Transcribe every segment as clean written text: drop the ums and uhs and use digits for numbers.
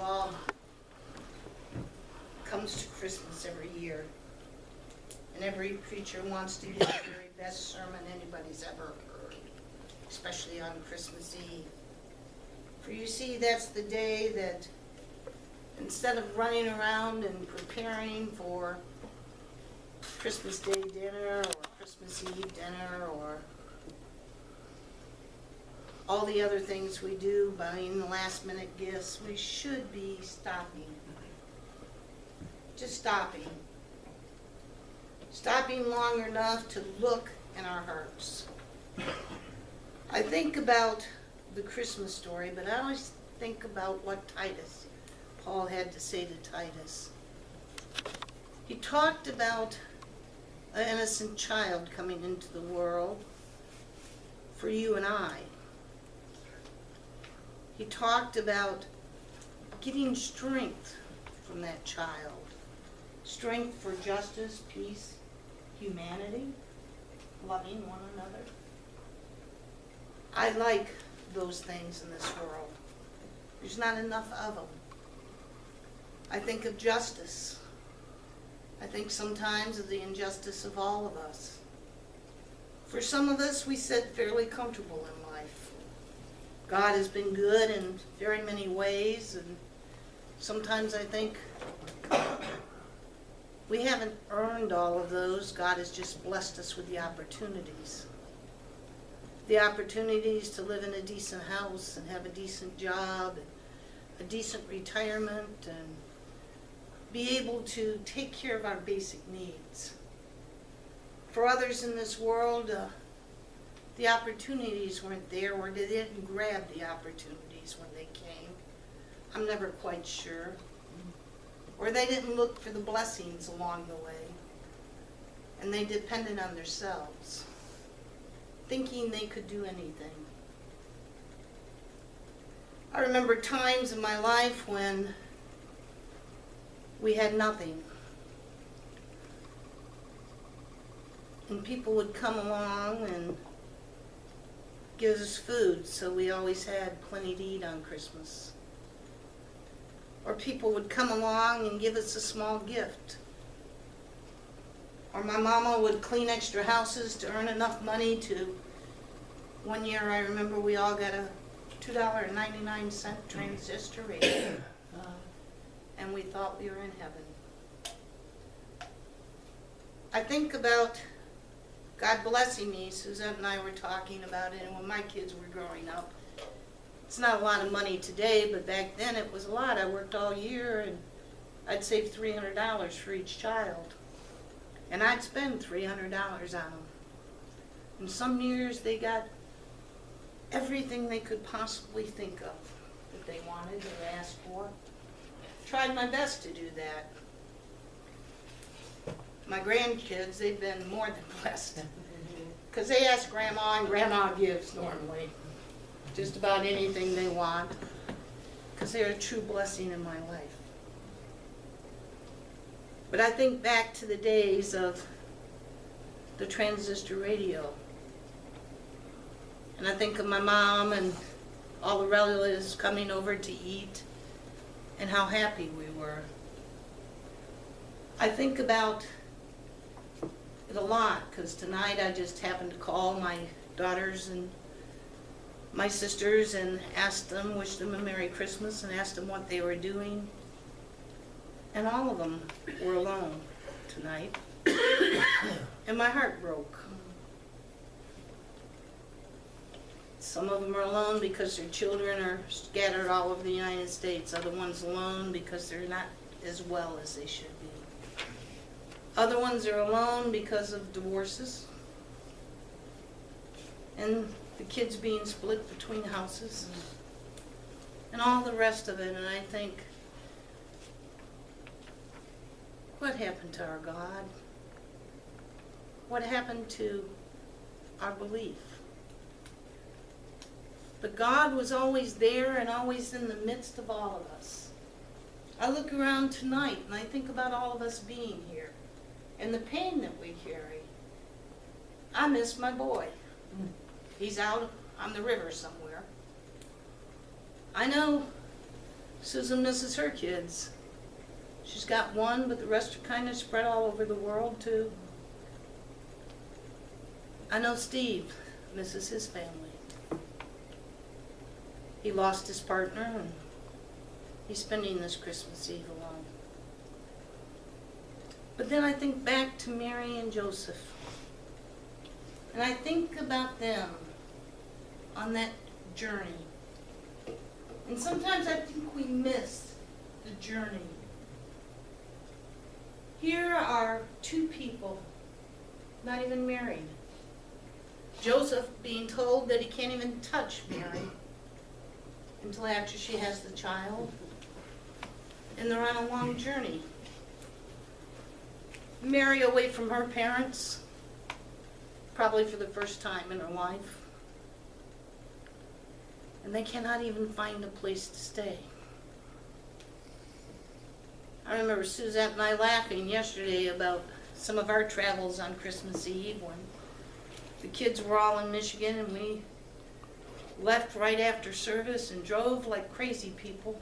all comes to Christmas every year. And every preacher wants to give the very best sermon anybody's ever heard, especially on Christmas Eve. For you see, that's the day that instead of running around and preparing for Christmas Day dinner or Christmas Eve dinner or all the other things we do, buying the last minute gifts, we should be stopping. Just stopping. Stopping long enough to look in our hearts. I think about the Christmas story, but I always think about what Paul had to say to Titus. He talked about an innocent child coming into the world for you and I. He talked about getting strength from that child. Strength for justice, peace, humanity, loving one another. I like those things in this world. There's not enough of them. I think of justice. I think sometimes of the injustice of all of us. For some of us, we sit fairly comfortable in life. God has been good in very many ways, and sometimes I think we haven't earned all of those. God has just blessed us with the opportunities. The opportunities to live in a decent house and have a decent job, and a decent retirement, and be able to take care of our basic needs. For others in this world, the opportunities weren't there, or they didn't grab the opportunities when they came. I'm never quite sure. Or they didn't look for the blessings along the way, and they depended on themselves, thinking they could do anything. I remember times in my life when we had nothing, and people would come along and give us food, so we always had plenty to eat on Christmas. Or people would come along and give us a small gift. Or my mama would clean extra houses to earn enough money to, one year I remember we all got a $2.99 transistor radio. And we thought we were in heaven. I think about God blessing me. Suzette and I were talking about it, and when my kids were growing up, it's not a lot of money today, but back then it was a lot. I worked all year, and I'd save $300 for each child. And I'd spend $300 on them. And some years they got everything they could possibly think of that they wanted or asked for. Tried my best to do that. My grandkids, they've been more than blessed. Because they ask Grandma, and Grandma gives normally. Just about anything they want. Because they're a true blessing in my life. But I think back to the days of the transistor radio. And I think of my mom and all the relatives coming over to eat, and how happy we were. I think about it a lot, because tonight I just happened to call my daughters and my sisters and asked them, wished them a Merry Christmas, and asked them what they were doing. And all of them were alone tonight. And my heart broke. Some of them are alone because their children are scattered all over the United States. Other ones alone because they're not as well as they should be. Other ones are alone because of divorces. And the kids being split between houses. And all the rest of it. And I think, what happened to our God? What happened to our belief? But God was always there and always in the midst of all of us. I look around tonight and I think about all of us being here and the pain that we carry. I miss my boy. He's out on the river somewhere. I know Susan misses her kids. She's got one, but the rest are kind of spread all over the world too. I know Steve misses his family. He lost his partner and he's spending this Christmas Eve alone. But then I think back to Mary and Joseph. And I think about them on that journey. And sometimes I think we miss the journey. Here are two people, not even married. Joseph being told that he can't even touch Mary until after she has the child. And they're on a long journey. Mary away from her parents, probably for the first time in her life. And they cannot even find a place to stay. I remember Suzette and I laughing yesterday about some of our travels on Christmas Eve when the kids were all in Michigan and we left right after service and drove like crazy people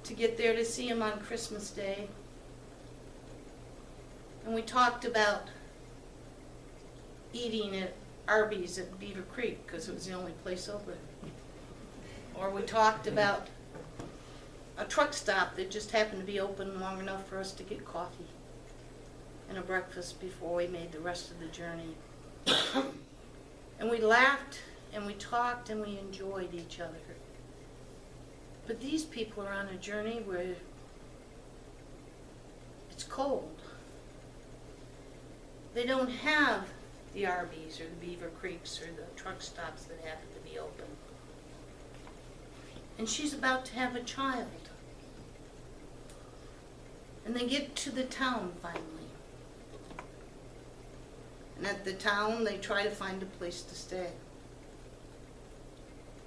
to get there to see them on Christmas Day. And we talked about eating at Arby's at Beaver Creek because it was the only place open. Or we talked about a truck stop that just happened to be open long enough for us to get coffee and a breakfast before we made the rest of the journey. And we laughed and we talked and we enjoyed each other. But these people are on a journey where it's cold. They don't have the Arby's or the Beaver Creeks or the truck stops that happen to be open. And she's about to have a child. And they get to the town finally. And at the town, they try to find a place to stay.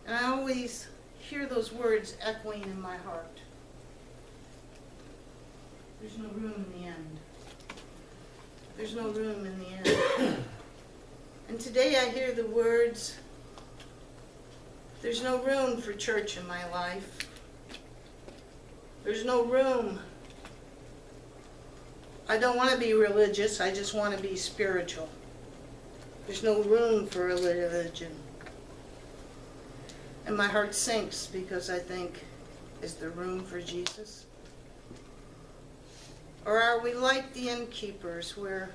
And I always hear those words echoing in my heart. There's no room in the end. There's no room in the end. And today I hear the words, there's no room for church in my life. There's no room. I don't want to be religious, I just want to be spiritual. There's no room for a religion. And my heart sinks because I think, is there room for Jesus? Or are we like the innkeepers where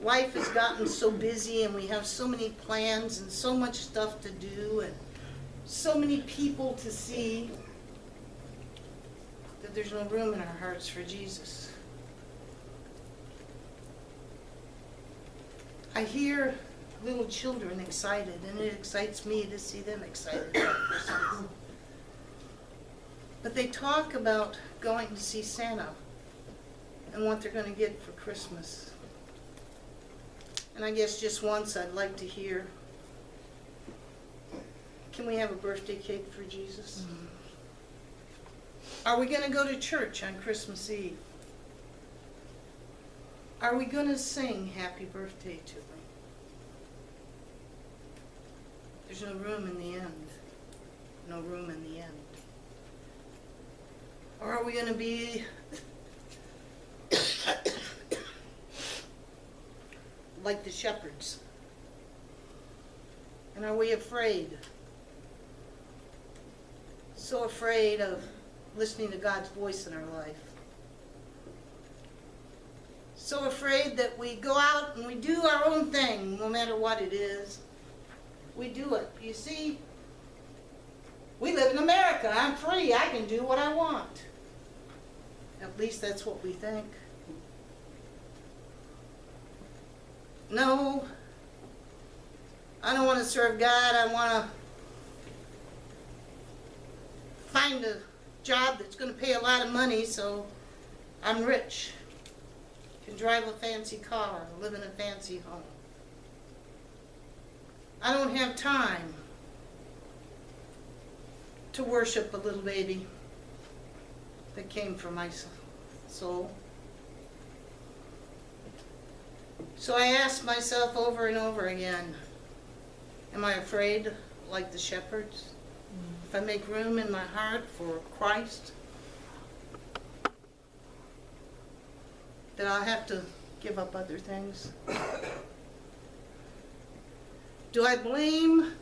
life has gotten so busy and we have so many plans and so much stuff to do and so many people to see that there's no room in our hearts for Jesus? I hear little children excited, and it excites me to see them excited about Christmas. But they talk about going to see Santa and what they're going to get for Christmas. And I guess just once I'd like to hear, can we have a birthday cake for Jesus? Mm-hmm. Are we going to go to church on Christmas Eve? Are we going to sing happy birthday to him? There's no room in the end. No room in the end. Or are we going to be like the shepherds? And are we afraid? So afraid of listening to God's voice in our life. So afraid that we go out and we do our own thing, no matter what it is. We do it. You see, we live in America. I'm free. I can do what I want. At least that's what we think. No, I don't want to serve God. I want to find a job that's going to pay a lot of money so I'm rich. Can drive a fancy car, live in a fancy home. I don't have time to worship a little baby that came from my soul. So I ask myself over and over again, am I afraid like the shepherds? if I make room in my heart for Christ, that I'll have to give up other things. Do I blame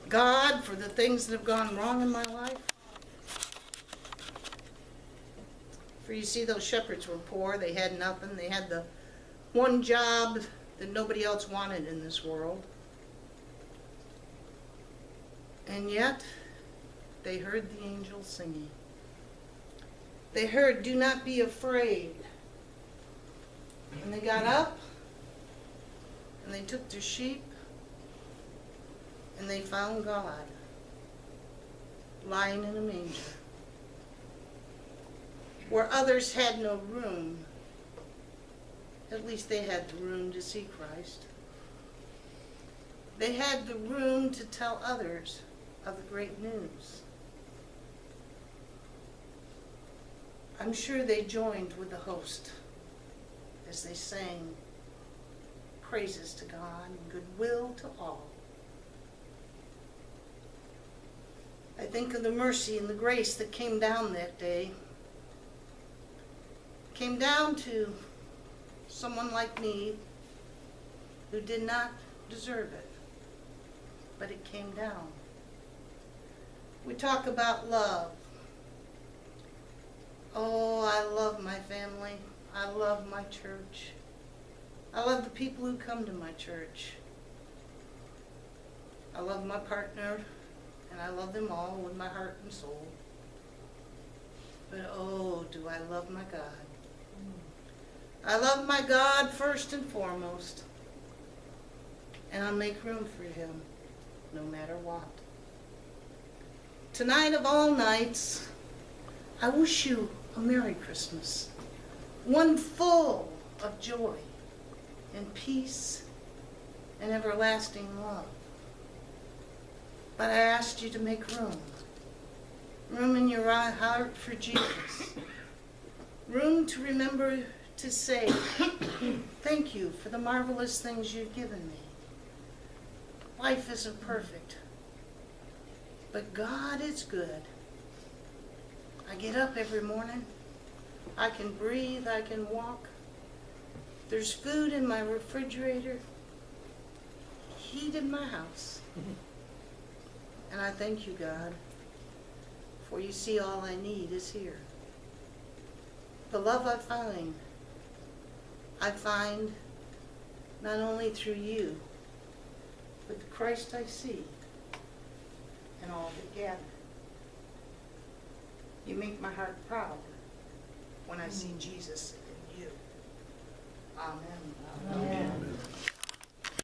God for the things that have gone wrong in my life? For you see, those shepherds were poor. They had nothing. They had the one job that nobody else wanted in this world. And yet, they heard the angels singing. They heard, "Do not be afraid." And they got up, and they took their sheep, and they found God lying in a manger. Where others had no room, at least they had the room to see Christ. They had the room to tell others of the great news. I'm sure they joined with the host as they sang praises to God and goodwill to all. I think of the mercy and the grace that came down that day. Came down to someone like me who did not deserve it, but it came down. We talk about love. Oh, I love my family. I love my church. I love the people who come to my church. I love my partner, and I love them all with my heart and soul. But oh, do I love my God. I love my God first and foremost, and I'll make room for him no matter what. Tonight of all nights, I wish you a Merry Christmas, one full of joy and peace and everlasting love. But I asked you to make room in your heart for Jesus, room to remember to say, thank you for the marvelous things you've given me. Life isn't perfect, but God is good. I get up every morning. I can breathe. I can walk. There's food in my refrigerator, heat in my house. And I thank you, God, for you see all I need is here. The love I find not only through you, but the Christ I see and all that gather. You make my heart proud when I see Jesus in you. Amen.